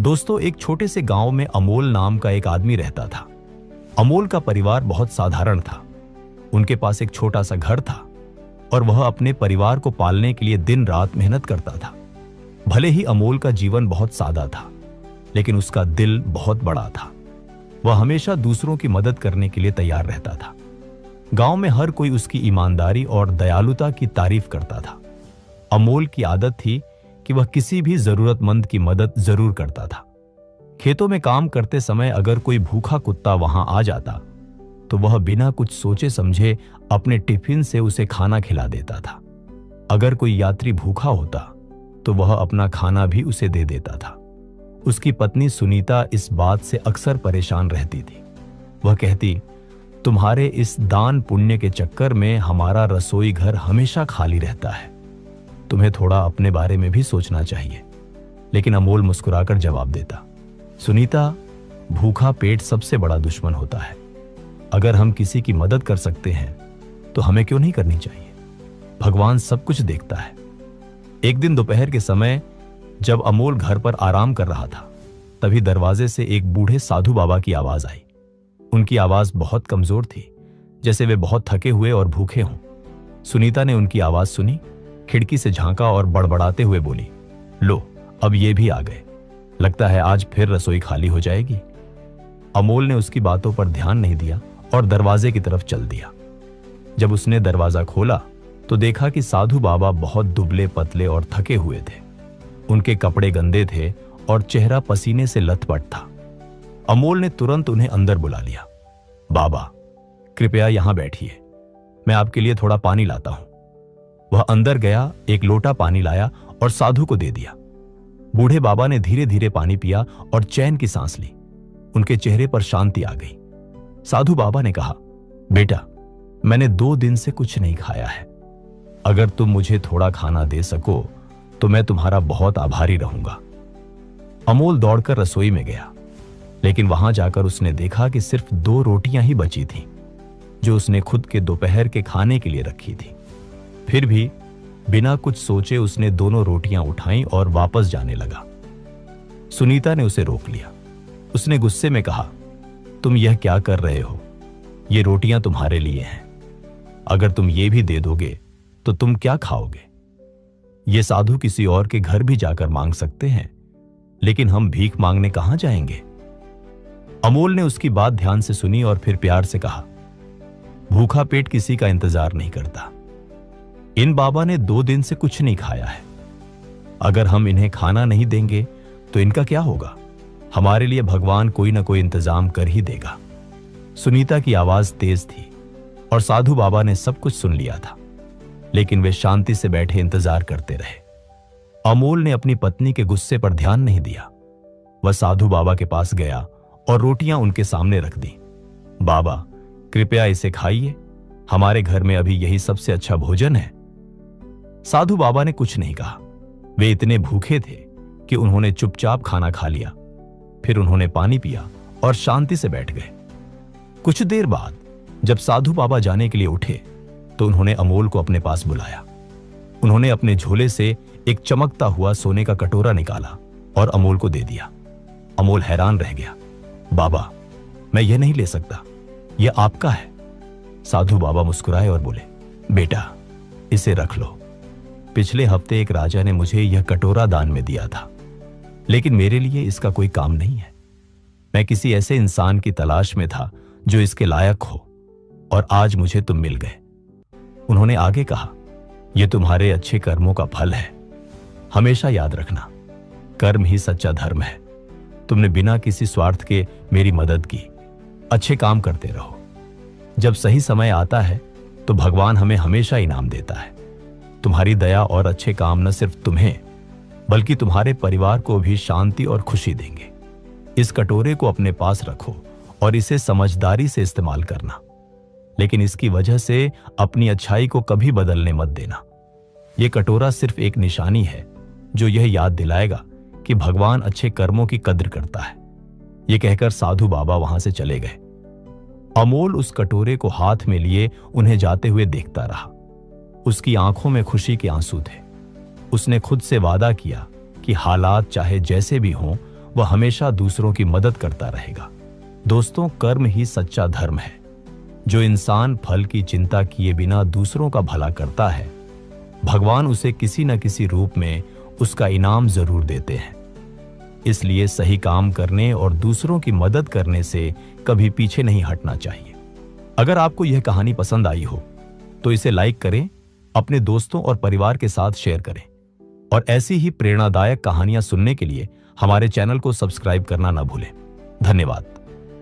दोस्तों, एक छोटे से गांव में अमोल नाम का एक आदमी रहता था। अमोल का परिवार बहुत साधारण था। उनके पास एक छोटा सा घर था और वह अपने परिवार को पालने के लिए दिन रात मेहनत करता था। भले ही अमोल का जीवन बहुत सादा था, लेकिन उसका दिल बहुत बड़ा था। वह हमेशा दूसरों की मदद करने के लिए तैयार रहता था। गांव में हर कोई उसकी ईमानदारी और दयालुता की तारीफ करता था। अमोल की आदत थी कि वह किसी भी जरूरतमंद की मदद जरूर करता था। खेतों में काम करते समय अगर कोई भूखा कुत्ता वहां आ जाता तो वह बिना कुछ सोचे समझे अपने टिफिन से उसे खाना खिला देता था। अगर कोई यात्री भूखा होता तो वह अपना खाना भी उसे दे देता था। उसकी पत्नी सुनीता इस बात से अक्सर परेशान रहती थी। वह कहती, तुम्हारे इस दान पुण्य के चक्कर में हमारा रसोई घर हमेशा खाली रहता है। तुम्हें थोड़ा अपने बारे में भी सोचना चाहिए। लेकिन अमोल मुस्कुराकर जवाब देता, सुनीता, भूखा पेट सबसे बड़ा दुश्मन होता है। अगर हम किसी की मदद कर सकते हैं तो हमें क्यों नहीं करनी चाहिए? भगवान सब कुछ देखता है। एक दिन दोपहर के समय जब अमोल घर पर आराम कर रहा था, तभी दरवाजे से एक बूढ़े साधु बाबा की आवाज आई। उनकी आवाज बहुत कमजोर थी, जैसे वे बहुत थके हुए और भूखे हों। सुनीता ने उनकी आवाज सुनी, खिड़की से झांका और बड़बड़ाते हुए बोली, लो, अब ये भी आ गए। लगता है आज फिर रसोई खाली हो जाएगी। अमोल ने उसकी बातों पर ध्यान नहीं दिया और दरवाजे की तरफ चल दिया। जब उसने दरवाजा खोला तो देखा कि साधु बाबा बहुत दुबले पतले और थके हुए थे। उनके कपड़े गंदे थे और चेहरा पसीने से लथपथ था। अमोल ने तुरंत उन्हें अंदर बुला लिया। बाबा, कृपया यहां बैठिए, मैं आपके लिए थोड़ा पानी लाता हूं। वह अंदर गया, एक लोटा पानी लाया और साधु को दे दिया। बूढ़े बाबा ने धीरे धीरे पानी पिया और चैन की सांस ली। उनके चेहरे पर शांति आ गई। साधु बाबा ने कहा, बेटा, मैंने 2 दिन से कुछ नहीं खाया है। अगर तुम मुझे थोड़ा खाना दे सको तो मैं तुम्हारा बहुत आभारी रहूंगा। अमोल दौड़कर रसोई में गया, लेकिन वहां जाकर उसने देखा कि सिर्फ 2 रोटियां ही बची थीं, जो उसने खुद के दोपहर के खाने के लिए रखी थी। फिर भी बिना कुछ सोचे उसने दोनों रोटियां उठाईं और वापस जाने लगा। सुनीता ने उसे रोक लिया। उसने गुस्से में कहा, तुम यह क्या कर रहे हो? ये रोटियां तुम्हारे लिए हैं। अगर तुम ये भी दे दोगे तो तुम क्या खाओगे? ये साधु किसी और के घर भी जाकर मांग सकते हैं, लेकिन हम भीख मांगने कहां जाएंगे? अमोल ने उसकी बात ध्यान से सुनी और फिर प्यार से कहा, भूखा पेट किसी का इंतजार नहीं करता। इन बाबा ने 2 दिन से कुछ नहीं खाया है। अगर हम इन्हें खाना नहीं देंगे तो इनका क्या होगा? हमारे लिए भगवान कोई ना कोई इंतजाम कर ही देगा। सुनीता की आवाज तेज थी और साधु बाबा ने सब कुछ सुन लिया था, लेकिन वे शांति से बैठे इंतजार करते रहे। अमोल ने अपनी पत्नी के गुस्से पर ध्यान नहीं दिया। वह साधु बाबा के पास गया और रोटियां उनके सामने रख दी। बाबा, कृपया इसे खाइए, हमारे घर में अभी यही सबसे अच्छा भोजन है। साधु बाबा ने कुछ नहीं कहा। वे इतने भूखे थे कि उन्होंने चुपचाप खाना खा लिया। फिर उन्होंने पानी पिया और शांति से बैठ गए। कुछ देर बाद जब साधु बाबा जाने के लिए उठे तो उन्होंने अमोल को अपने पास बुलाया। उन्होंने अपने झोले से एक चमकता हुआ सोने का कटोरा निकाला और अमोल को दे दिया। अमोल हैरान रह गया। बाबा, मैं यह नहीं ले सकता, यह आपका है। साधु बाबा मुस्कुराए और बोले, बेटा, इसे रख लो। पिछले हफ्ते एक राजा ने मुझे यह कटोरा दान में दिया था, लेकिन मेरे लिए इसका कोई काम नहीं है। मैं किसी ऐसे इंसान की तलाश में था जो इसके लायक हो, और आज मुझे तुम मिल गए। उन्होंने आगे कहा, यह तुम्हारे अच्छे कर्मों का फल है। हमेशा याद रखना, कर्म ही सच्चा धर्म है। तुमने बिना किसी स्वार्थ के मेरी मदद की। अच्छे काम करते रहो। जब सही समय आता है तो भगवान हमें हमेशा इनाम देता है। तुम्हारी दया और अच्छे काम न सिर्फ तुम्हें बल्कि तुम्हारे परिवार को भी शांति और खुशी देंगे। इस कटोरे को अपने पास रखो और इसे समझदारी से इस्तेमाल करना, लेकिन इसकी वजह से अपनी अच्छाई को कभी बदलने मत देना। यह कटोरा सिर्फ एक निशानी है जो यह याद दिलाएगा कि भगवान अच्छे कर्मों की कद्र करता है। यह कहकर साधु बाबा वहां से चले गए। अमोल उस कटोरे को हाथ में लिए उन्हें जाते हुए देखता रहा। उसकी आंखों में खुशी के आंसू थे। उसने खुद से वादा किया कि हालात चाहे जैसे भी हों, वह हमेशा दूसरों की मदद करता रहेगा। दोस्तों, कर्म ही सच्चा धर्म है। जो इंसान फल की चिंता किए बिना दूसरों का भला करता है, भगवान उसे किसी न किसी रूप में उसका इनाम जरूर देते हैं। इसलिए सही काम करने और दूसरों की मदद करने से कभी पीछे नहीं हटना चाहिए। अगर आपको यह कहानी पसंद आई हो तो इसे लाइक करें, अपने दोस्तों और परिवार के साथ शेयर करें और ऐसी ही प्रेरणादायक कहानियां सुनने के लिए हमारे चैनल को सब्सक्राइब करना न भूलें। धन्यवाद।